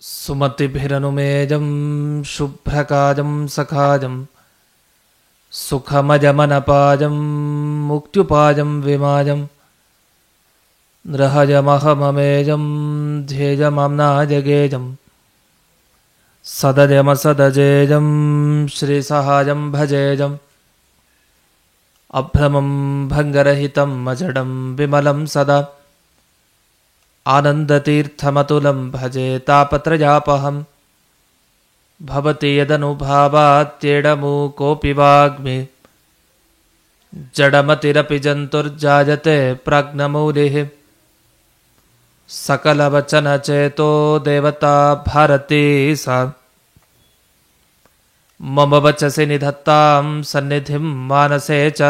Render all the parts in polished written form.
ಸುಮತಿಭಿರನುಮೇಜಂ ಶುಭ್ರಕಾಜಂ ಸಖಾಜಂ ಸುಖಮಜಮನಪಾಜಂ ಮುಕ್ತ್ಯುಪಾಜಂ ವಿಮಾಜಂ ನೃಹಜಮಹಮಮೇಜಂ ಧ್ಯೇಯಮಾಮ್ನಾಜಗೇಜಂ ಸದಜಮಸದಜೇಜಂ ಶ್ರೀಸಹಾಯಂ ಭಜೇಜಂ ಅಭ್ರಮಂ ಭಂಗರಹಿತಂ ಅಜಡಂ ವಿಮಲಂ ಸದಾ ಆನಂದತೀರ್ಥಮತುಲಂ ಭಜೆ ತಾಪತ್ರಯಾಪಹಂ ಭವತಿ ಯದನುಭಾವಾತ್ಯೇಡಮೂಕೋಪಿ ವಾಗ್ಮಿ ಜಡಮತಿರಪಿ ಜಂತುರ್ಜಾಯತೆ ಪ್ರಾಜ್ಞಮೌಲಿಃ ಸಕಲವಚನಚೇತೋ ದೇವತಾ ಭಾರತೀ ಸಾ ಮಮ ವಚಸಿ ನಿಧತ್ತಾಂ ಸನ್ನಿಧಿಂ ಮಾನಸೇ ಚ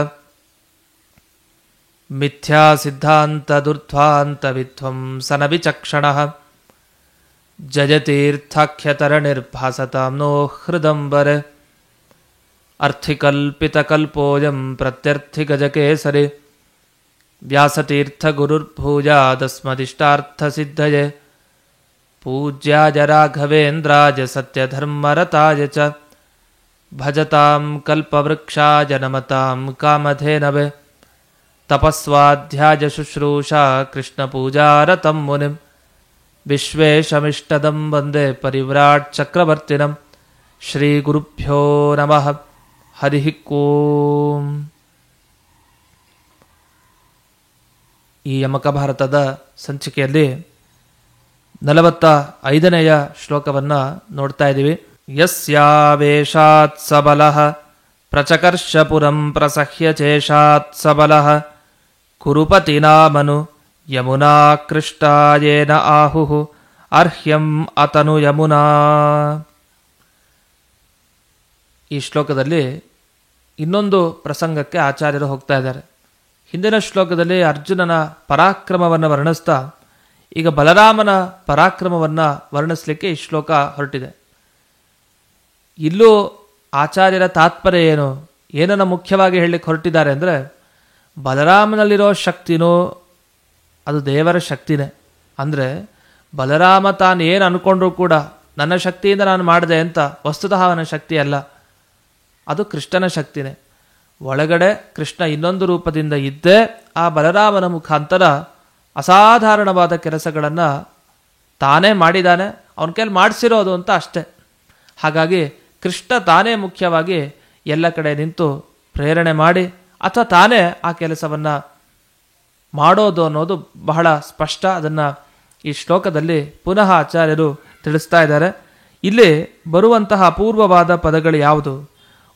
ಮಿಥ್ಯಾ ಸಿದ್ಧಾಂತದುರ್ಧ್ವಾಂತ ವಿಧ್ವಂಸನ ವಿಚಕ್ಷಣಃ ಜಯತೀರ್ಥಾಖ್ಯತರಣಿರ್ಭಾಸತಾಂ ನೋ ಹೃದಂಬರೆ ಅರ್ಥಿಕಲ್ಪಿತಕಲ್ಪೋಯಂ ಪ್ರತ್ಯರ್ಥಿಗಜಕೇಸರಿ ವ್ಯಾಸತೀರ್ಥಗುರುರ್ಭೂಯಾದಸ್ಮದಿಷ್ಟಾರ್ಥಸಿದ್ಧಯೇ ಪೂಜ್ಯಾಯ ರಾಘವೇಂದ್ರಾಯ ಸತ್ಯಧರ್ಮರತಾಯ ಚ ಭಜತಾಂ ಕಲ್ಪವೃಕ್ಷಾಯ ನಮತಾಂ ಕಾಮಧೇನವೇ ತಪಸ್ವಾಧ್ಯಾಯ ಶುಶ್ರೂಷಾ ಕೃಷ್ಣಪೂಜಾರತಂ ಮುನಿಂ ವಿಶ್ವೇಶಮಿಷ್ಟದಂ ವಂದೇ ಪರಿವ್ರಾಟ್ ಚಕ್ರವರ್ತಿನಂ ಶ್ರೀಗುರುಭ್ಯೋ ನಮಃ ಹರಿ ಓಂ. ಈ ಯಮಕ ಭಾರತದ ಸಂಚಿಕೆಯಲ್ಲಿ 45ನೆಯ ಶ್ಲೋಕವನ್ನು ನೋಡ್ತಾ ಇದ್ದೀವಿ. ಯಸ್ಯಾವೇಶಾತ್ ಸಬಲಃ ಪ್ರಚಕರ್ಷಪುರಂ ಪ್ರಸಹ್ಯ ಚೇಷಾತ್ ಸಬಲಃ ಕುರುಪತಿ ನಾಮನು ಯಮುನಾ ಕೃಷ್ಟಾಯೇನ ಆಹುಃ ಅರ್ಹ್ಯಂ ಅತನು ಯಮುನಾ. ಈ ಶ್ಲೋಕದಲ್ಲಿ ಇನ್ನೊಂದು ಪ್ರಸಂಗಕ್ಕೆ ಆಚಾರ್ಯರು ಹೋಗ್ತಾ ಇದ್ದಾರೆ. ಹಿಂದಿನ ಶ್ಲೋಕದಲ್ಲಿ ಅರ್ಜುನನ ಪರಾಕ್ರಮವನ್ನು ವರ್ಣಿಸ್ತಾ ಈಗ ಬಲರಾಮನ ಪರಾಕ್ರಮವನ್ನು ವರ್ಣಿಸಲಿಕ್ಕೆ ಈ ಶ್ಲೋಕ ಹೊರಟಿದೆ. ಇಲ್ಲೂ ಆಚಾರ್ಯರ ತಾತ್ಪರ್ಯ ಏನನ್ನು ಮುಖ್ಯವಾಗಿ ಹೇಳಲಿಕ್ಕೆ ಹೊರಟಿದ್ದಾರೆ ಅಂದರೆ, ಬಲರಾಮನಲ್ಲಿರೋ ಶಕ್ತಿನೂ ಅದು ದೇವರ ಶಕ್ತಿನೇ. ಅಂದರೆ ಬಲರಾಮ ತಾನು ಏನು ಅಂದ್ಕೊಂಡ್ರೂ ಕೂಡ ನನ್ನ ಶಕ್ತಿಯಿಂದ ನಾನು ಮಾಡಿದೆ ಅಂತ ವಸ್ತುತಃ ಅವನ ಶಕ್ತಿ ಅಲ್ಲ, ಅದು ಕೃಷ್ಣನ ಶಕ್ತಿನೇ. ಒಳಗಡೆ ಕೃಷ್ಣ ಇನ್ನೊಂದು ರೂಪದಿಂದ ಇದ್ದೇ ಆ ಬಲರಾಮನ ಮುಖಾಂತರ ಅಸಾಧಾರಣವಾದ ಕೆಲಸಗಳನ್ನು ತಾನೇ ಮಾಡಿದ್ದಾನೆ, ಅವನ ಕೈಲಿ ಮಾಡಿಸಿರೋದು ಅಂತ ಅಷ್ಟೆ. ಹಾಗಾಗಿ ಕೃಷ್ಣ ತಾನೇ ಮುಖ್ಯವಾಗಿ ಎಲ್ಲ ಕಡೆ ನಿಂತು ಪ್ರೇರಣೆ ಮಾಡಿ ಅಥವಾ ತಾನೇ ಆ ಕೆಲಸವನ್ನು ಮಾಡೋದು ಅನ್ನೋದು ಬಹಳ ಸ್ಪಷ್ಟ. ಅದನ್ನು ಈ ಶ್ಲೋಕದಲ್ಲಿ ಪುನಃ ಆಚಾರ್ಯರು ತಿಳಿಸ್ತಾ ಇದ್ದಾರೆ. ಇಲ್ಲಿ ಬರುವಂತಹ ಅಪೂರ್ವವಾದ ಪದಗಳು ಯಾವುದು?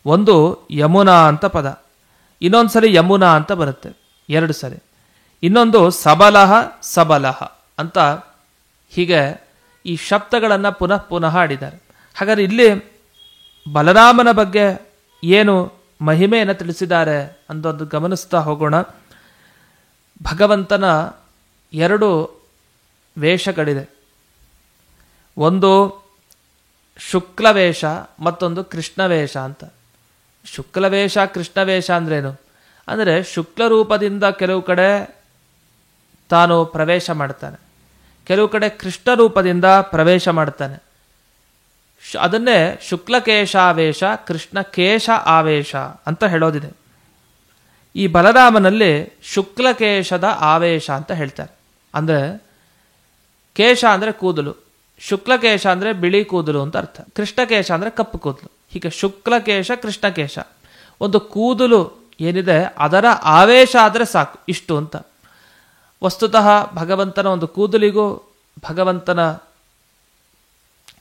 ಒಂದು ಯಮುನಾ ಅಂತ ಪದ, ಇನ್ನೊಂದು ಸರಿ ಯಮುನಾ ಅಂತ ಬರುತ್ತೆ, 2 ಸರಿ. ಇನ್ನೊಂದು ಸಬಲಃ ಸಬಲಃ ಅಂತ ಹೀಗೆ ಈ ಶಬ್ದಗಳನ್ನು ಪುನಃ ಪುನಃ ಆಡಿದ್ದಾರೆ. ಹಾಗಾದರೆ ಇಲ್ಲಿ ಬಲರಾಮನ ಬಗ್ಗೆ ಏನು ಮಹಿಮೆಯನ್ನು ತಿಳಿಸಿದ್ದಾರೆ ಅಂತೊಂದು ಗಮನಿಸ್ತಾ ಹೋಗೋಣ. ಭಗವಂತನ 2 ವೇಷಗಳಿದೆ. ಒಂದು ಶುಕ್ಲವೇಷ, ಮತ್ತೊಂದು ಕೃಷ್ಣವೇಷ ಅಂತ. ಶುಕ್ಲವೇಷ ಕೃಷ್ಣವೇಷ ಅಂದ್ರೇನು ಅಂದರೆ, ಶುಕ್ಲ ರೂಪದಿಂದ ಕೆಲವು ಕಡೆ ತಾನು ಪ್ರವೇಶ ಮಾಡ್ತಾನೆ, ಕೆಲವು ಕಡೆ ಕೃಷ್ಣ ರೂಪದಿಂದ ಪ್ರವೇಶ ಮಾಡ್ತಾನೆ. ಅದನ್ನೇ ಶುಕ್ಲಕೇಶಾವೇಶ ಕೃಷ್ಣಕೇಶ ಆವೇಶ ಅಂತ ಹೇಳೋದಿದೆ. ಈ ಬಲರಾಮನಲ್ಲಿ ಶುಕ್ಲಕೇಶದ ಆವೇಶ ಅಂತ ಹೇಳ್ತಾರೆ. ಅಂದರೆ ಕೇಶ ಅಂದರೆ ಕೂದಲು, ಶುಕ್ಲಕೇಶ ಅಂದರೆ ಬಿಳಿ ಕೂದಲು ಅಂತ ಅರ್ಥ, ಕೃಷ್ಣಕೇಶ ಅಂದರೆ ಕಪ್ಪು ಕೂದಲು. ಹೀಗೆ ಶುಕ್ಲಕೇಶ ಕೃಷ್ಣಕೇಶ, ಒಂದು ಕೂದಲು ಏನಿದೆ ಅದರ ಆವೇಶ ಆದರೆ ಸಾಕು ಇಷ್ಟು ಅಂತ. ವಸ್ತುತಃ ಭಗವಂತನ ಒಂದು ಕೂದಲಿಗೂ ಭಗವಂತನ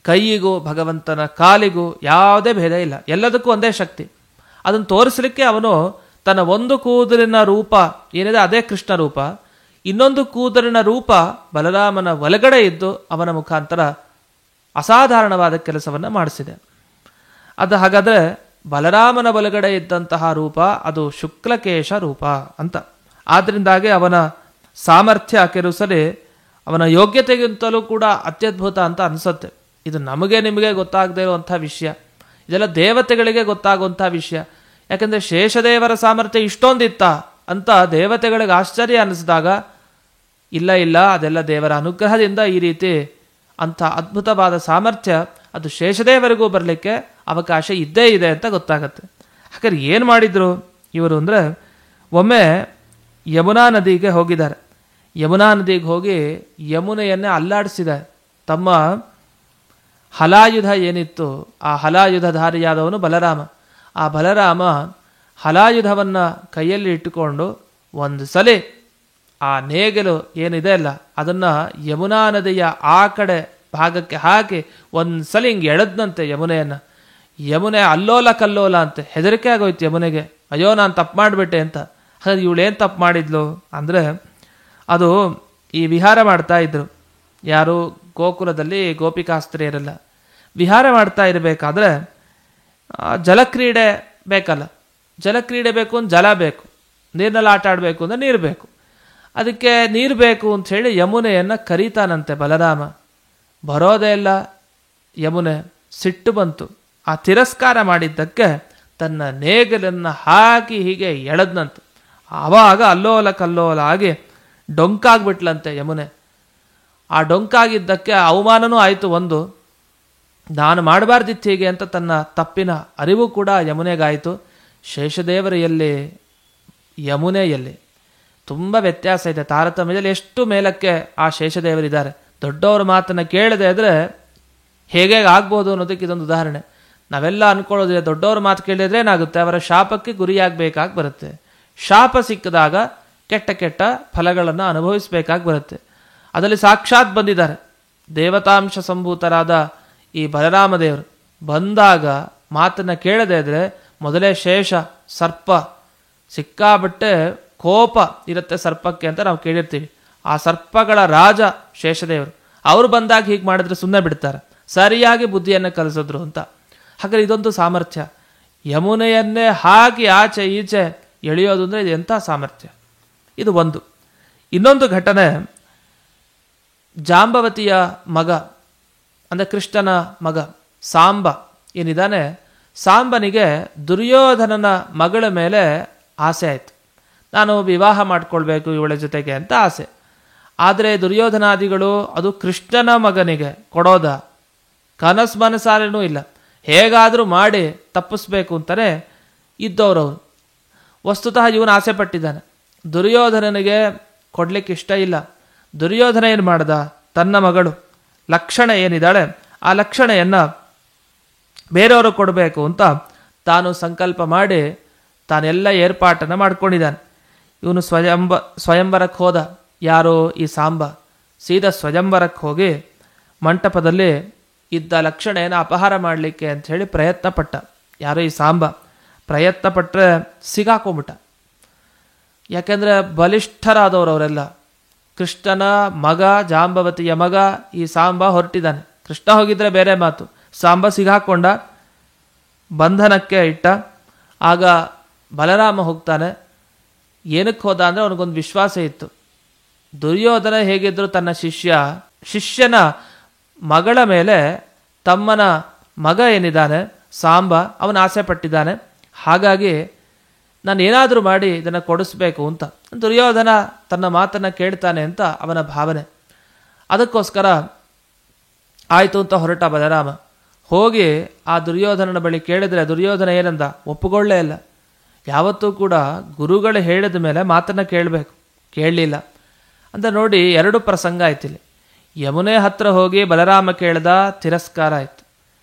ಕೈಯಿಗೂ ಭಗವಂತನ ಕಾಲಿಗೂ ಯಾವುದೇ ಭೇದ ಇಲ್ಲ, ಎಲ್ಲದಕ್ಕೂ ಒಂದೇ ಶಕ್ತಿ. ಅದನ್ನು ತೋರಿಸಲಿಕ್ಕೆ ಅವನು ತನ್ನ ಒಂದು ಕೂದಲಿನ ರೂಪ ಏನಿದೆ ಅದೇ ಕೃಷ್ಣ ರೂಪ, ಇನ್ನೊಂದು ಕೂದಲಿನ ರೂಪ ಬಲರಾಮನ ಒಳಗಡೆ ಇದ್ದು ಅವನ ಮುಖಾಂತರ ಅಸಾಧಾರಣವಾದ ಕೆಲಸವನ್ನು ಮಾಡಿಸಿದೆ. ಅದು ಹಾಗಾದರೆ ಬಲರಾಮನ ಒಳಗಡೆ ಇದ್ದಂತಹ ರೂಪ ಅದು ಶುಕ್ಲಕೇಶ ರೂಪ ಅಂತ. ಆದ್ದರಿಂದಾಗಿ ಅವನ ಸಾಮರ್ಥ್ಯ ಕೆಲವು ಸರಿ ಅವನ ಯೋಗ್ಯತೆಗಿಂತಲೂ ಕೂಡ ಅತ್ಯದ್ಭುತ ಅಂತ ಅನಿಸುತ್ತೆ. ಇದು ನಮಗೆ ನಿಮಗೆ ಗೊತ್ತಾಗದೇ ಇರುವಂಥ ವಿಷಯ, ಇದೆಲ್ಲ ದೇವತೆಗಳಿಗೆ ಗೊತ್ತಾಗುವಂಥ ವಿಷಯ. ಯಾಕೆಂದರೆ ಶೇಷದೇವರ ಸಾಮರ್ಥ್ಯ ಇಷ್ಟೊಂದಿತ್ತ ಅಂತ ದೇವತೆಗಳಿಗೆ ಆಶ್ಚರ್ಯ ಅನ್ನಿಸಿದಾಗ, ಇಲ್ಲ ಅದೆಲ್ಲ ದೇವರ ಅನುಗ್ರಹದಿಂದ ಈ ರೀತಿ ಅಂಥ ಅದ್ಭುತವಾದ ಸಾಮರ್ಥ್ಯ ಅದು ಶೇಷದೇವರಿಗೂ ಬರಲಿಕ್ಕೆ ಅವಕಾಶ ಇದ್ದೇ ಇದೆ ಅಂತ ಗೊತ್ತಾಗತ್ತೆ. ಹಾಗಾದ್ರೆ ಏನು ಮಾಡಿದ್ರು ಇವರು ಅಂದರೆ, ಒಮ್ಮೆ ಯಮುನಾ ನದಿಗೆ ಹೋಗಿದ್ದಾರೆ. ಯಮುನಾ ನದಿಗೆ ಹೋಗಿ ಯಮುನೆಯನ್ನೇ ಅಲ್ಲಾಡಿಸಿದ್ದಾರೆ. ತಮ್ಮ ಹಲಾಯುಧ ಏನಿತ್ತು, ಆ ಹಲಾಯುಧಧಾರಿಯಾದವನು ಬಲರಾಮ. ಆ ಬಲರಾಮ ಹಲಾಯುಧವನ್ನು ಕೈಯಲ್ಲಿ ಇಟ್ಟುಕೊಂಡು ಒಂದು ಸಲ ಆ ನೇಗಿಲು ಏನಿದೆ ಅಲ್ಲ ಅದನ್ನು ಯಮುನಾ ನದಿಯ ಆ ಕಡೆ ಭಾಗಕ್ಕೆ ಹಾಕಿ ಒಂದು ಸಲ ಹಿಂಗೆ ಎಳೆದ್ನಂತೆ ಯಮುನೆಯನ್ನು. ಯಮುನೆ ಅಲ್ಲೋಲ ಕಲ್ಲೋಲ ಅಂತೆ. ಹೆದರಿಕೆ ಆಗೋಯ್ತು ಯಮುನೆಗೆ, ಅಯ್ಯೋ ನಾನು ತಪ್ಪು ಮಾಡಿಬಿಟ್ಟೆ ಅಂತ. ಹಾಗಾದ್ರೆ ಇವಳೇನು ತಪ್ಪು ಮಾಡಿದ್ಲು ಅಂದರೆ, ಅದು ಈ ವಿಹಾರ ಮಾಡ್ತಾ ಇದ್ರು. ಯಾರು ಗೋಕುಲದಲ್ಲಿ ಗೋಪಿಕಾಸ್ತ್ರೀಯರೆಲ್ಲ ವಿಹಾರ ಮಾಡ್ತಾ ಇರಬೇಕಾದ್ರೆ ಜಲಕ್ರೀಡೆ ಬೇಕಲ್ಲ. ಜಲಕ್ರೀಡೆ ಬೇಕು ಅಂದ್ರೆ ಜಲ ಬೇಕು, ನೀರಿನಲ್ಲಿ ಆಟ ಆಡಬೇಕು ಅಂದರೆ ನೀರು ಬೇಕು. ಅದಕ್ಕೆ ನೀರು ಬೇಕು ಅಂಥೇಳಿ ಯಮುನೆಯನ್ನು ಕರೀತಾನಂತೆ ಬಲರಾಮ. ಬರೋದೇ ಇಲ್ಲ ಯಮುನೆ. ಸಿಟ್ಟು ಬಂತು. ಆ ತಿರಸ್ಕಾರ ಮಾಡಿದ್ದಕ್ಕೆ ತನ್ನ ನೇಗಲನ್ನು ಹಾಕಿ ಹೀಗೆ ಎಳೆದ್ನಂತೆ. ಆವಾಗ ಅಲ್ಲೋಲ ಕಲ್ಲೋಲ ಆಗಿ ಡೊಂಕಾಗ್ಬಿಟ್ಲಂತೆ ಯಮುನೆ. ಆ ಡೊಂಕಾಗಿದ್ದಕ್ಕೆ ಅವಮಾನನೂ ಆಯಿತು. ಒಂದು, ನಾನು ಮಾಡಬಾರ್ದಿತ್ತು ಹೀಗೆ ಅಂತ ತನ್ನ ತಪ್ಪಿನ ಅರಿವು ಕೂಡ ಯಮುನೆಗಾಯಿತು. ಶೇಷದೇವರ ಎಲ್ಲಿ, ಯಮುನೆ ಎಲ್ಲಿ? ತುಂಬ ವ್ಯತ್ಯಾಸ ಇದೆ. ತಾರತಮ್ಯದಲ್ಲಿ ಎಷ್ಟು ಮೇಲಕ್ಕೆ ಆ ಶೇಷದೇವರಿದ್ದಾರೆ. ದೊಡ್ಡವರ ಮಾತನ್ನು ಕೇಳದೆ ಆದರೆ ಹೇಗೆ ಆಗ್ಬೋದು ಅನ್ನೋದಕ್ಕೆ ಇದೊಂದು ಉದಾಹರಣೆ. ನಾವೆಲ್ಲ ಅನ್ಕೊಳ್ಳೋದಿಲ್ಲ, ದೊಡ್ಡವ್ರ ಮಾತು ಕೇಳಿದ್ರೆ ಏನಾಗುತ್ತೆ, ಅವರ ಶಾಪಕ್ಕೆ ಗುರಿಯಾಗಬೇಕಾಗಿ ಬರುತ್ತೆ. ಶಾಪ ಸಿಕ್ಕಿದಾಗ ಕೆಟ್ಟ ಕೆಟ್ಟ ಫಲಗಳನ್ನು ಅನುಭವಿಸಬೇಕಾಗಿ ಬರುತ್ತೆ. ಅದರಲ್ಲಿ ಸಾಕ್ಷಾತ್ ಬಂದಿದ್ದಾರೆ ದೇವತಾಂಶ ಸಂಭೂತರಾದ ಈ ಬಲರಾಮ ದೇವರು. ಬಂದಾಗ ಮಾತನ್ನು ಕೇಳದೆ ಇದ್ರೆ ಮೊದಲೇ ಶೇಷ ಸರ್ಪ ಸಿಕ್ಕಾಬಟ್ಟೆ ಕೋಪ ಇರುತ್ತೆ ಸರ್ಪಕ್ಕೆ ಅಂತ ನಾವು ಕೇಳಿರ್ತೀವಿ. ಆ ಸರ್ಪಗಳ ರಾಜ ಶೇಷದೇವರು. ಅವರು ಬಂದಾಗ ಹೀಗೆ ಮಾಡಿದ್ರೆ ಸುಮ್ಮನೆ ಬಿಡ್ತಾರೆ, ಸರಿಯಾಗಿ ಬುದ್ಧಿಯನ್ನು ಕಲಿಸಿದ್ರು ಅಂತ. ಹಾಗಾದ್ರೆ ಇದೊಂದು ಸಾಮರ್ಥ್ಯ. ಯಮುನೆಯನ್ನೇ ಹಾಕಿ ಆಚೆ ಈಚೆ ಎಳೆಯೋದು ಅಂದರೆ ಇದು ಎಂಥ ಸಾಮರ್ಥ್ಯ. ಇದು ಒಂದು. ಇನ್ನೊಂದು ಘಟನೆ, ಜಾಂಬವತಿಯ ಮಗ ಅಂದರೆ ಕೃಷ್ಣನ ಮಗ ಸಾಂಬ ಏನಿದ್ದಾನೆ, ಸಾಂಬನಿಗೆ ದುರ್ಯೋಧನನ ಮಗಳ ಮೇಲೆ ಆಸೆ ಆಯಿತು. ನಾನು ವಿವಾಹ ಮಾಡಿಕೊಳ್ಬೇಕು ಇವಳ ಜೊತೆಗೆ ಅಂತ ಆಸೆ. ಆದರೆ ದುರ್ಯೋಧನಾದಿಗಳು ಅದು ಕೃಷ್ಣನ ಮಗನಿಗೆ ಕೊಡೋದ ಕನಸು ಮನಸಾರೇನೂ ಇಲ್ಲ. ಹೇಗಾದರೂ ಮಾಡಿ ತಪ್ಪಿಸ್ಬೇಕು ಅಂತಲೇ ಇದ್ದವ್ರವರು. ವಸ್ತುತಃ ಇವನು ಆಸೆ ಪಟ್ಟಿದ್ದಾನೆ. ದುರ್ಯೋಧನನಿಗೆ ಕೊಡ್ಲಿಕ್ಕೆ ಇಷ್ಟ ಇಲ್ಲ. ದುರ್ಯೋಧನ ಏನು ಮಾಡ್ದ, ತನ್ನ ಮಗಳು ಲಕ್ಷಣ ಏನಿದ್ದಾಳೆ ಆ ಲಕ್ಷಣೆಯನ್ನು ಬೇರೆಯವರು ಕೊಡಬೇಕು ಅಂತ ತಾನು ಸಂಕಲ್ಪ ಮಾಡಿ ತಾನೆಲ್ಲ ಏರ್ಪಾಟನ್ನು ಮಾಡ್ಕೊಂಡಿದ್ದಾನೆ. ಇವನು ಸ್ವಯಂವರಕ್ಕೆ ಹೋದ. ಯಾರು, ಈ ಸಾಂಬ ಸೀದಾ ಸ್ವಯಂವರಕ್ಕೆ ಹೋಗಿ ಮಂಟಪದಲ್ಲಿ ಇದ್ದ ಲಕ್ಷಣೆಯನ್ನು ಅಪಹಾರ ಮಾಡಲಿಕ್ಕೆ ಅಂಥೇಳಿ ಪ್ರಯತ್ನ ಪಟ್ಟ. ಯಾರೋ ಈ ಸಾಂಬ ಪ್ರಯತ್ನ ಪಟ್ಟರೆ ಸಿಗಾಕೊಂಬಿಟ್ಟ. ಯಾಕೆಂದರೆ ಬಲಿಷ್ಠರಾದವರು ಅವರೆಲ್ಲ. ಕೃಷ್ಣನ ಮಗ, ಜಾಂಬವತಿಯ ಮಗ ಈ ಸಾಂಬ ಹೊರಟಿದ್ದಾನೆ. ಕೃಷ್ಣ ಹೋಗಿದ್ರೆ ಬೇರೆ ಮಾತು, ಸಾಂಬ ಸಿಗಾಕೊಂಡ, ಬಂಧನಕ್ಕೆ ಇಟ್ಟ. ಆಗ ಬಲರಾಮ ಹೋಗ್ತಾನೆ. ಏನಕ್ಕೆ ಹೋದ ಅಂದರೆ ಅವನಿಗೊಂದು ವಿಶ್ವಾಸ ಇತ್ತು. ದುರ್ಯೋಧನ ಹೇಗಿದ್ರು ತನ್ನ ಶಿಷ್ಯನ ಮಗಳ ಮೇಲೆ ತಮ್ಮನ ಮಗ ಏನಿದ್ದಾನೆ ಸಾಂಬ ಅವನ ಆಸೆ ಪಟ್ಟಿದ್ದಾನೆ. ಹಾಗಾಗಿ ನಾನು ಏನಾದರೂ ಮಾಡಿ ಇದನ್ನು ಕೊಡಿಸ್ಬೇಕು ಅಂತ ದುರ್ಯೋಧನ ತನ್ನ ಮಾತನ್ನು ಕೇಳ್ತಾನೆ ಅಂತ ಅವನ ಭಾವನೆ. ಅದಕ್ಕೋಸ್ಕರ ಆಯಿತು ಅಂತ ಹೊರಟ ಬಲರಾಮ. ಹೋಗಿ ಆ ದುರ್ಯೋಧನನ ಬಳಿ ಕೇಳಿದರೆ ದುರ್ಯೋಧನ ಏನಂದ, ಒಪ್ಪುಕೊಳ್ಳೇ ಇಲ್ಲ. ಯಾವತ್ತೂ ಕೂಡ ಗುರುಗಳು ಹೇಳಿದ ಮೇಲೆ ಮಾತನ್ನು ಕೇಳಬೇಕು, ಕೇಳಲಿಲ್ಲ ಅಂತ. ನೋಡಿ, ಎರಡು ಪ್ರಸಂಗ ಆಯ್ತಿಲ್ಲಿ. ಯಮುನೆ ಹತ್ರ ಹೋಗಿ ಬಲರಾಮ ಕೇಳ್ದ, ತಿರಸ್ಕಾರ ಆಯಿತು.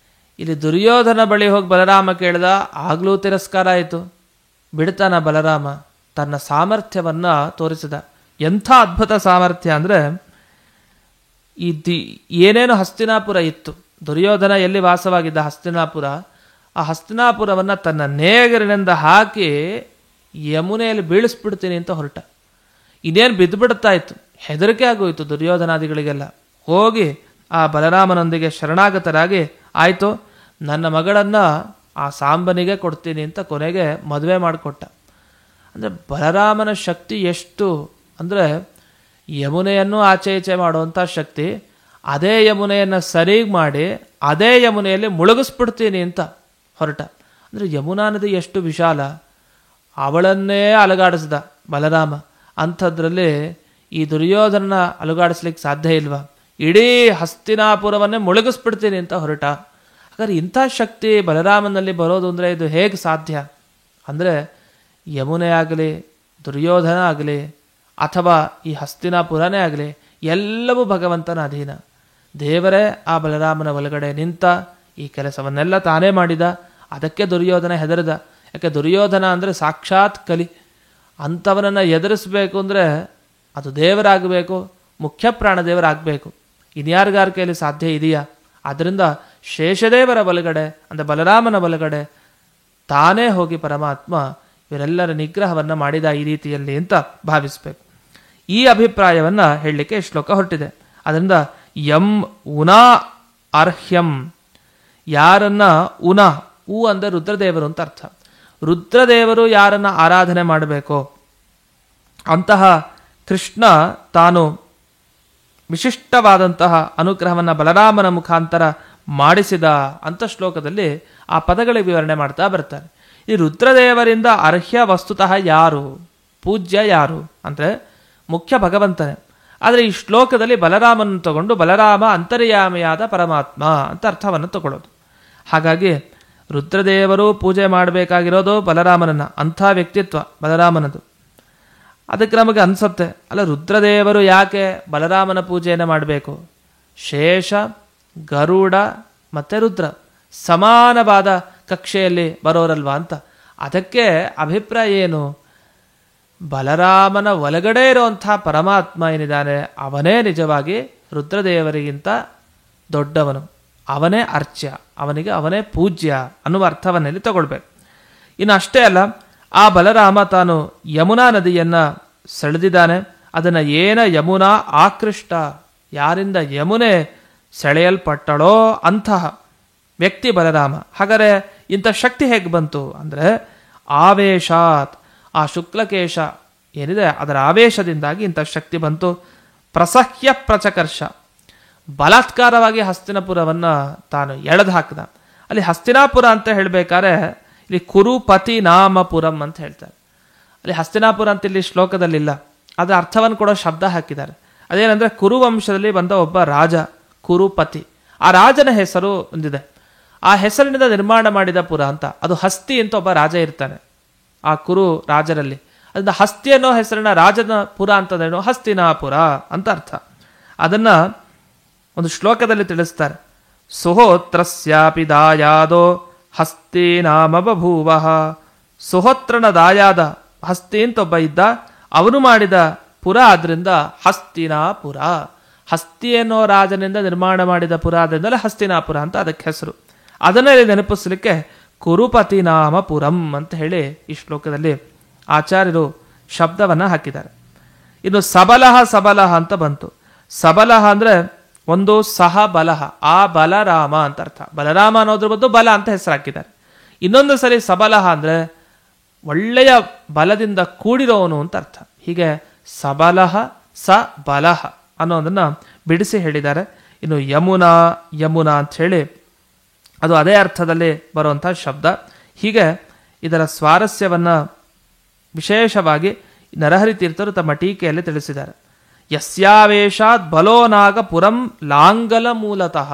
ಇಲ್ಲಿ ದುರ್ಯೋಧನ ಬಳಿ ಹೋಗಿ ಬಲರಾಮ ಕೇಳ್ದ, ಆಗಲೂ ತಿರಸ್ಕಾರ ಆಯಿತು. ಬಿಡ್ತಾನ ಬಲರಾಮ, ತನ್ನ ಸಾಮರ್ಥ್ಯವನ್ನು ತೋರಿಸಿದ. ಎಂಥ ಅದ್ಭುತ ಸಾಮರ್ಥ್ಯ ಅಂದರೆ, ಏನೇನು ಹಸ್ತಿನಾಪುರ ಇತ್ತು, ದುರ್ಯೋಧನ ಎಲ್ಲಿ ವಾಸವಾಗಿದ್ದ ಹಸ್ತಿನಾಪುರ, ಆ ಹಸ್ತಿನಾಪುರವನ್ನು ತನ್ನ ನೇಗರಿನಿಂದ ಹಾಕಿ ಯಮುನೆಯಲ್ಲಿ ಬೀಳಿಸ್ಬಿಡ್ತೀನಿ ಅಂತ ಹೊರಟ. ಇನ್ನೇನು ಬಿದ್ದುಬಿಡ್ತಾ ಇತ್ತು. ಹೆದರಿಕೆ ಆಗೋಯ್ತು ದುರ್ಯೋಧನಾದಿಗಳಿಗೆಲ್ಲ. ಹೋಗಿ ಆ ಬಲರಾಮನೊಂದಿಗೆ ಶರಣಾಗತರಾಗಿ, ಆಯಿತು ನನ್ನ ಮಗಳನ್ನು ಆ ಸಾಂಬನಿಗೆ ಕೊಡ್ತೀನಿ ಅಂತ ಕೊನೆಗೆ ಮದುವೆ ಮಾಡಿಕೊಟ್ಟ. ಅಂದರೆ ಬಲರಾಮನ ಶಕ್ತಿ ಎಷ್ಟು ಅಂದರೆ, ಯಮುನೆಯನ್ನು ಆಚೆ ಈಚೆ ಮಾಡುವಂಥ ಶಕ್ತಿ. ಅದೇ ಯಮುನೆಯನ್ನು ಸರಿಗೆ ಮಾಡಿ ಅದೇ ಯಮುನೆಯಲ್ಲಿ ಮುಳುಗಿಸ್ಬಿಡ್ತೀನಿ ಅಂತ ಹೊರಟ. ಅಂದರೆ ಯಮುನಾ ನದಿ ಎಷ್ಟು ವಿಶಾಲ, ಅವಳನ್ನೇ ಅಲುಗಾಡಿಸ್ದ ಬಲರಾಮ. ಅಂಥದ್ರಲ್ಲಿ ಈ ದುರ್ಯೋಧನ ಅಲುಗಾಡಿಸ್ಲಿಕ್ಕೆ ಸಾಧ್ಯ ಇಲ್ವಾ? ಇಡೀ ಹಸ್ತಿನಾಪುರವನ್ನೇ ಮುಳುಗಿಸ್ಬಿಡ್ತೀನಿ ಅಂತ ಹೊರಟ. ಹಾಗಾದ್ರೆ ಇಂಥ ಶಕ್ತಿ ಬಲರಾಮನಲ್ಲಿ ಬರೋದು ಅಂದರೆ ಇದು ಹೇಗೆ ಸಾಧ್ಯ ಅಂದರೆ, ಯಮುನೆ ಆಗಲಿ, ದುರ್ಯೋಧನ ಆಗಲಿ, ಅಥವಾ ಈ ಹಸ್ತಿನಾಪುರನೇ ಆಗಲಿ, ಎಲ್ಲವೂ ಭಗವಂತನ ಅಧೀನ. ದೇವರೇ ಆ ಬಲರಾಮನ ಒಳಗಡೆ ನಿಂತ ಈ ಕೆಲಸವನ್ನೆಲ್ಲ ತಾನೇ ಮಾಡಿದ. ಅದಕ್ಕೆ ದುರ್ಯೋಧನ ಹೆದರಿದ. ಯಾಕೆ ದುರ್ಯೋಧನ ಅಂದರೆ ಸಾಕ್ಷಾತ್ ಕಲಿ. ಅಂಥವನನ್ನು ಎದುರಿಸಬೇಕು ಅಂದರೆ ಅದು ದೇವರಾಗಬೇಕು, ಮುಖ್ಯ ಪ್ರಾಣದೇವರಾಗಬೇಕು. ಇನ್ಯಾರಿಗಾರ ಕೈಯಲ್ಲಿ ಸಾಧ್ಯ ಇದೆಯಾ? ಆದ್ದರಿಂದ ಶೇಷದೇವರ ಬಲಗಡೆ ಅಂದರೆ ಬಲರಾಮನ ಬಲಗಡೆ ತಾನೇ ಹೋಗಿ ಪರಮಾತ್ಮ ಇವರೆಲ್ಲರ ನಿಗ್ರಹವನ್ನು ಮಾಡಿದ ಈ ರೀತಿಯಲ್ಲಿ ಅಂತ ಭಾವಿಸಬೇಕು. ಈ ಅಭಿಪ್ರಾಯವನ್ನು ಹೇಳಲಿಕ್ಕೆ ಶ್ಲೋಕ ಹೊರಟಿದೆ. ಅದರಿಂದ ಯಂ ಉನಾ ಅರ್ಹ್ಯಂ, ಯಾರನ್ನ ಉನ, ಉ ಅಂದರೆ ರುದ್ರದೇವರು ಅಂತ ಅರ್ಥ. ರುದ್ರದೇವರು ಯಾರನ್ನ ಆರಾಧನೆ ಮಾಡಬೇಕೋ ಅಂತಹ ಕೃಷ್ಣ ತಾನು ವಿಶಿಷ್ಟವಾದಂತಹ ಅನುಗ್ರಹವನ್ನು ಬಲರಾಮನ ಮುಖಾಂತರ ಮಾಡಿಸಿದ ಅಂತ ಶ್ಲೋಕದಲ್ಲಿ ಆ ಪದಗಳ ವಿವರಣೆ ಮಾಡ್ತಾ ಬರ್ತಾರೆ. ಈ ರುದ್ರದೇವರಿಂದ ಅರ್ಹ್ಯ ವಸ್ತುತಃ ಯಾರು, ಪೂಜ್ಯ ಯಾರು ಅಂದರೆ ಮುಖ್ಯ ಭಗವಂತನೇ. ಆದರೆ ಈ ಶ್ಲೋಕದಲ್ಲಿ ಬಲರಾಮನನ್ನು ತಗೊಂಡು ಬಲರಾಮ ಅಂತರ್ಯಾಮಿಯಾದ ಪರಮಾತ್ಮ ಅಂತ ಅರ್ಥವನ್ನು ತಗೊಳ್ಳೋದು. ಹಾಗಾಗಿ ರುದ್ರದೇವರು ಪೂಜೆ ಮಾಡಬೇಕಾಗಿರೋದು ಬಲರಾಮನನ್ನು, ಅಂಥ ವ್ಯಕ್ತಿತ್ವ ಬಲರಾಮನದು. ಅದಕ್ಕೆ ನಮಗೆ ಅನಿಸುತ್ತೆ, ಅಲ್ಲ ರುದ್ರದೇವರು ಯಾಕೆ ಬಲರಾಮನ ಪೂಜೆಯನ್ನು ಮಾಡಬೇಕು? ಶೇಷ, ಗರುಡ ಮತ್ತು ರುದ್ರ ಸಮಾನವಾದ ಕಕ್ಷೆಯಲ್ಲಿ ಬರೋರಲ್ವಾ ಅಂತ. ಅದಕ್ಕೆ ಅಭಿಪ್ರಾಯ ಏನು? ಬಲರಾಮನ ಒಳಗಡೆ ಇರುವಂಥ ಪರಮಾತ್ಮ ಏನಿದ್ದಾನೆ ಅವನೇ ನಿಜವಾಗಿ ರುದ್ರದೇವರಿಗಿಂತ ದೊಡ್ಡವನು, ಅವನೇ ಅರ್ಚ್ಯ, ಅವನೇ ಪೂಜ್ಯ ಅನ್ನುವ ಅರ್ಥವನ್ನಲ್ಲಿ ತಗೊಳ್ಬೇಕು. ಇನ್ನು ಅಷ್ಟೇ ಅಲ್ಲ, ಆ ಬಲರಾಮ ತಾನು ಯಮುನಾ ನದಿಯನ್ನು ಸೆಳೆದಿದ್ದಾನೆ. ಅದನ್ನು ಏನ ಯಮುನಾ ಆಕೃಷ್ಟ, ಯಾರಿಂದ ಯಮುನೆ ಸೆಳೆಯಲ್ಪಟ್ಟಳೋ ಅಂತಹ ವ್ಯಕ್ತಿ ಬಲರಾಮ. ಹಾಗಾದರೆ ಇಂಥ ಶಕ್ತಿ ಹೇಗೆ ಬಂತು ಅಂದರೆ ಆವೇಶಾತ್, ಆ ಶುಕ್ಲಕೇಶ ಏನಿದೆ ಅದರ ಆವೇಶದಿಂದಾಗಿ ಇಂಥ ಶಕ್ತಿ ಬಂತು. ಪ್ರಸಹ್ಯ ಪ್ರಚಕರ್ಷ, ಬಲಾತ್ಕಾರವಾಗಿ ಹಸ್ತಿನಾಪುರವನ್ನು ತಾನು ಎಳೆದು ಹಾಕಿದ. ಅಲ್ಲಿ ಹಸ್ತಿನಾಪುರ ಅಂತ ಹೇಳಬೇಕಾದ್ರೆ ಇಲ್ಲಿ ಕುರುಪತಿ ನಾಮಪುರಂ ಅಂತ ಹೇಳ್ತಾರೆ. ಅಲ್ಲಿ ಹಸ್ತಿನಾಪುರ ಅಂತ ಇಲ್ಲಿ ಶ್ಲೋಕದಲ್ಲಿಲ್ಲ, ಅದರ ಅರ್ಥವನ್ನು ಕೂಡ ಶಬ್ದ ಹಾಕಿದ್ದಾರೆ. ಅದೇನೆಂದರೆ ಕುರುವಂಶದಲ್ಲಿ ಬಂದ ಒಬ್ಬ ರಾಜ ಕುರುಪತಿ, ಆ ರಾಜನ ಹೆಸರು ಒಂದಿದೆ, ಆ ಹೆಸರಿನಿಂದ ನಿರ್ಮಾಣ ಮಾಡಿದ ಪುರ ಅಂತ. ಅದು ಹಸ್ತಿ ಅಂತ ಒಬ್ಬ ರಾಜ ಇರ್ತಾನೆ ಆ ಕುರು ರಾಜರಲ್ಲಿ. ಅದರಿಂದ ಹಸ್ತಿ ಅನ್ನೋ ಹೆಸರಿನ ರಾಜನ ಪುರ ಅಂತಂದೇನು ಹಸ್ತಿನಾಪುರ ಅಂತ ಅರ್ಥ. ಅದನ್ನ ಒಂದು ಶ್ಲೋಕದಲ್ಲಿ ತಿಳಿಸ್ತಾರೆ. ಸುಹೋತ್ರಸ್ಯಾಪಿ ದಾಯಾದೋ ಹಸ್ತಿ ನಾಮ ಬಭೂವ. ಸುಹೋತ್ರನ ದಾಯಾದ ಹಸ್ತಿ ಅಂತ ಒಬ್ಬ ಇದ್ದ, ಅವನು ಮಾಡಿದ ಪುರ ಆದ್ರಿಂದ ಹಸ್ತಿನಾಪುರ. ಹಸ್ತಿ ಅನ್ನೋ ರಾಜನಿಂದ ನಿರ್ಮಾಣ ಮಾಡಿದ ಪುರ ಆದ್ರಿಂದಲೇ ಹಸ್ತಿನಾಪುರ ಅಂತ ಅದಕ್ಕೆ ಹೆಸರು. ಅದನ್ನೇ ನೆನಪಿಸಲಿಕ್ಕೆ ಕುರುಪತಿ ನಾಮಪುರಂ ಅಂತ ಹೇಳಿ ಈ ಶ್ಲೋಕದಲ್ಲಿ ಆಚಾರ್ಯರು ಶಬ್ದವನ್ನು ಹಾಕಿದ್ದಾರೆ. ಇನ್ನು ಸಬಲಹ ಸಬಲಹ ಅಂತ ಬಂತು. ಸಬಲಹ ಅಂದರೆ ಒಂದು ಸಹ ಬಲಹ, ಆ ಬಲರಾಮ ಅಂತ ಅರ್ಥ. ಬಲರಾಮ ಅನ್ನೋದ್ರ ಬದಲು ಬಲ ಅಂತ ಹೆಸರು ಹಾಕಿದ್ದಾರೆ. ಇನ್ನೊಂದು ಸರಿ ಸಬಲಹ ಅಂದರೆ ಒಳ್ಳೆಯ ಬಲದಿಂದ ಕೂಡಿರೋವನು ಅಂತ ಅರ್ಥ. ಹೀಗೆ ಸಬಲಹ ಸ ಬಲಹ ಅನ್ನೋದನ್ನು ಬಿಡಿಸಿ ಹೇಳಿದ್ದಾರೆ. ಇನ್ನು ಯಮುನಾ ಯಮುನಾ ಅಂತ ಹೇಳಿ ಅದು ಅದೇ ಅರ್ಥದಲ್ಲಿ ಬರುವಂಥ ಶಬ್ದ. ಹೀಗೆ ಇದರ ಸ್ವಾರಸ್ಯವನ್ನು ವಿಶೇಷವಾಗಿ ನರಹರಿ ತೀರ್ಥರು ತಮ್ಮ ಟೀಕೆಯಲ್ಲಿ ತಿಳಿಸಿದ್ದಾರೆ. ಯಸ್ಯಾವೇಶಾತ್ ಬಲೋನಾಗ ಪುರಂ ಲಾಂಗಲ ಮೂಲತಃ,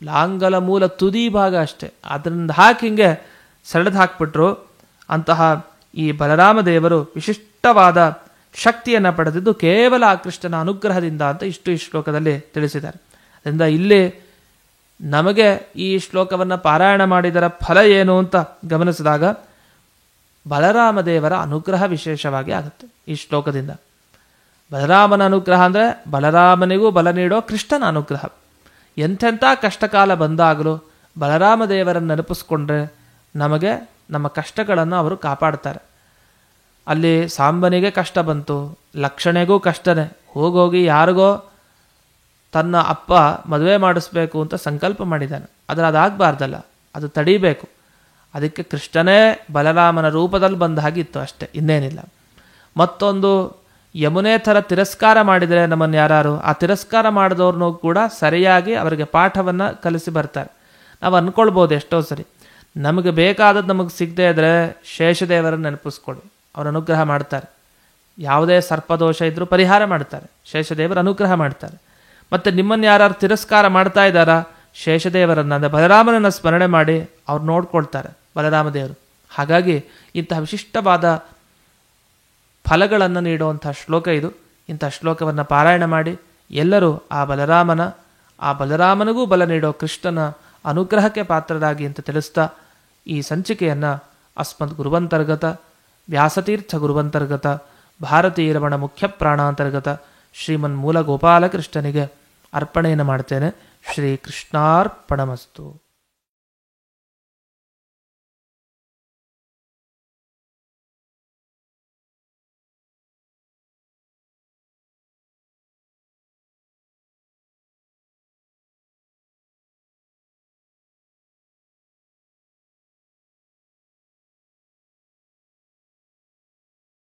ಲಾಂಗಲ ಮೂಲ ತುದಿ ಭಾಗ ಅಷ್ಟೇ, ಅದರಿಂದ ಹಾಕಿ ಹಿಂಗೆ ಸೆಳೆದು ಹಾಕ್ಬಿಟ್ರು. ಅಂತಹ ಈ ಬಲರಾಮ ದೇವರು ವಿಶಿಷ್ಟವಾದ ಶಕ್ತಿಯನ್ನು ಪಡೆದಿದ್ದು ಕೇವಲ ಆ ಕೃಷ್ಣನ ಅನುಗ್ರಹದಿಂದ ಅಂತ ಈ ಶ್ಲೋಕದಲ್ಲಿ ತಿಳಿಸಿದ್ದಾರೆ. ಅದರಿಂದ ಇಲ್ಲಿ ನಮಗೆ ಈ ಶ್ಲೋಕವನ್ನು ಪಾರಾಯಣ ಮಾಡಿದರ ಫಲ ಏನು ಅಂತ ಗಮನಿಸಿದಾಗ ಬಲರಾಮ ದೇವರ ಅನುಗ್ರಹ ವಿಶೇಷವಾಗಿ ಆಗುತ್ತೆ ಈ ಶ್ಲೋಕದಿಂದ. ಬಲರಾಮನ ಅನುಗ್ರಹ ಅಂದರೆ ಬಲರಾಮನಿಗೂ ಬಲ ನೀಡೋ ಕೃಷ್ಣನ ಅನುಗ್ರಹ. ಎಂಥೆಂಥ ಕಷ್ಟಕಾಲ ಬಂದಾಗಲೂ ಬಲರಾಮ ದೇವರನ್ನು ನೆನಪಿಸ್ಕೊಂಡ್ರೆ ನಮಗೆ ನಮ್ಮ ಕಷ್ಟಗಳನ್ನು ಅವರು ಕಾಪಾಡ್ತಾರೆ. ಅಲ್ಲಿ ಸಾಂಬನಿಗೆ ಕಷ್ಟ ಬಂತು, ಲಕ್ಷಣೆಗೂ ಕಷ್ಟನೇ. ಹೋಗೋಗಿ ಯಾರಿಗೋ ತನ್ನ ಅಪ್ಪ ಮದುವೆ ಮಾಡಿಸ್ಬೇಕು ಅಂತ ಸಂಕಲ್ಪ ಮಾಡಿದ್ದಾನೆ, ಆದರೆ ಅದಾಗಬಾರ್ದಲ್ಲ, ಅದು ತಡೀಬೇಕು. ಅದಕ್ಕೆ ಕೃಷ್ಣನೇ ಬಲರಾಮನ ರೂಪದಲ್ಲಿ ಬಂದ ಹಾಗಿತ್ತು ಅಷ್ಟೇ, ಇನ್ನೇನಿಲ್ಲ. ಮತ್ತೊಂದು ಯಮುನೆ ಥರ ತಿರಸ್ಕಾರ ಮಾಡಿದರೆ ನಮ್ಮನ್ನು ಯಾರು, ಆ ತಿರಸ್ಕಾರ ಮಾಡಿದವ್ರನ್ನೂ ಕೂಡ ಸರಿಯಾಗಿ ಅವರಿಗೆ ಪಾಠವನ್ನು ಕಲಿಸಿ ಬರ್ತಾರೆ. ನಾವು ಅಂದ್ಕೊಳ್ಬೋದು ಎಷ್ಟೋ ಸರಿ, ನಮಗೆ ಬೇಕಾದದ್ದು ನಮಗೆ ಸಿಗದೆ ಇದ್ದರೆ ಶೇಷದೇವರನ್ನು ನೆನಪಿಸ್ಕೊಳ್ಳಿ, ಅವರ ಅನುಗ್ರಹ ಮಾಡ್ತಾರೆ. ಯಾವುದೇ ಸರ್ಪದೋಷ ಇದ್ದರೂ ಪರಿಹಾರ ಮಾಡ್ತಾರೆ, ಶೇಷದೇವರು ಅನುಗ್ರಹ ಮಾಡ್ತಾರೆ. ಮತ್ತು ನಿಮ್ಮನ್ನು ಯಾರು ತಿರಸ್ಕಾರ ಮಾಡ್ತಾ ಇದ್ದಾರಾ, ಶೇಷದೇವರನ್ನು ಅಂದರೆ ಬಲರಾಮನನ್ನು ಸ್ಮರಣೆ ಮಾಡಿ ಅವ್ರು ನೋಡ್ಕೊಳ್ತಾರೆ ಬಲರಾಮದೇವರು. ಹಾಗಾಗಿ ಇಂತಹ ವಿಶಿಷ್ಟವಾದ ಫಲಗಳನ್ನು ನೀಡುವಂಥ ಶ್ಲೋಕ ಇದು. ಇಂಥ ಶ್ಲೋಕವನ್ನು ಪಾರಾಯಣ ಮಾಡಿ ಎಲ್ಲರೂ ಆ ಬಲರಾಮನಿಗೂ ಬಲ ನೀಡೋ ಕೃಷ್ಣನ ಅನುಗ್ರಹಕ್ಕೆ ಪಾತ್ರರಾಗಿ ಅಂತ ತಿಳಿಸ್ತಾ ಈ ಸಂಚಿಕೆಯನ್ನು ಅಸ್ಮದ್ ಗುರುವಂತರ್ಗತ ವ್ಯಾಸತೀರ್ಥ ಗುರುವಂತರ್ಗತ ಭಾರತೀಯ ರಮಣ ಮುಖ್ಯ ಪ್ರಾಣಾಂತರ್ಗತ ಶ್ರೀಮನ್ ಮೂಲ ಗೋಪಾಲಕೃಷ್ಣನಿಗೆ ಅರ್ಪಣೆಯನ್ನು ಮಾಡ್ತೇನೆ. ಶ್ರೀ ಕೃಷ್ಣಾರ್ಪಣಮಸ್ತು.